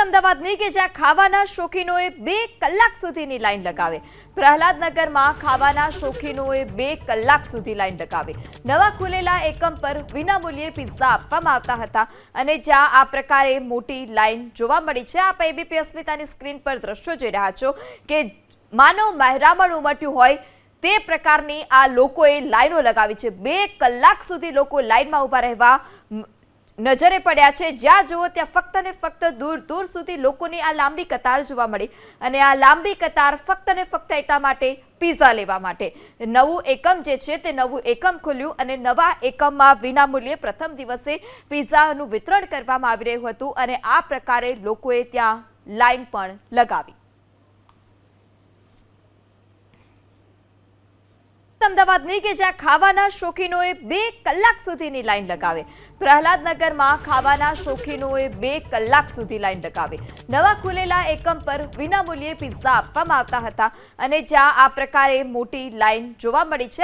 અમદાવાદની કે જ્યાં ખાવાના શોખીનોએ 2 કલાક સુધીની લાઈન લગાવે. પ્રહલાદનગરમાં ખાવાના શોખીનોએ 2 કલાક સુધી લાઈન લગાવી. નવા ખુલેલા એકમ પર વિનામૂલ્યે પિઝા આપવામાં આવતા હતા અને જ્યાં આ પ્રકારે મોટી લાઈન જોવા મળી છે. આપ એબીપી અસ્મિતાની સ્ક્રીન પર દ્રશ્યો જોઈ રહ્યા છો કે માનવ મહેરામણ ઉમટ્યું હોય તે પ્રકારની આ લોકોએ લાઈનો લગાવી છે. 2 કલાક સુધી લોકો લાઈનમાં ઊભા રહેવા નજરે પડ્યા છે. જ્યાં જુઓ ત્યાં ફક્ત ને ફક્ત દૂર દૂર સુધી લોકોની આ લાંબી કતાર જોવા મળી અને આ લાંબી કતાર ફક્ત ને ફક્ત એટલા માટે પિઝા લેવા માટે. નવું એકમ જે છે તે નવું એકમ ખુલ્યું અને નવા એકમમાં વિનામૂલ્યે પ્રથમ દિવસે પિઝાનું વિતરણ કરવામાં આવી રહ્યું હતું અને આ પ્રકારે લોકોએ ત્યાં લાઈન પણ લગાવી. અમદાવાદની કે જ્યાં ખાવાના શોખીનોએ 2 કલાક સુધીની લાઈન લગાવે. પ્રહલાદનગરમાં ખાવાના શોખીનોએ 2 કલાક સુધી લાઈન લગાવી. નવા ખુલેલા એકમ પર વિનામૂલ્યે પિઝા આપવામાં આવતા હતા અને જ્યાં આ પ્રકારે મોટી લાઈન જોવા મળી છે.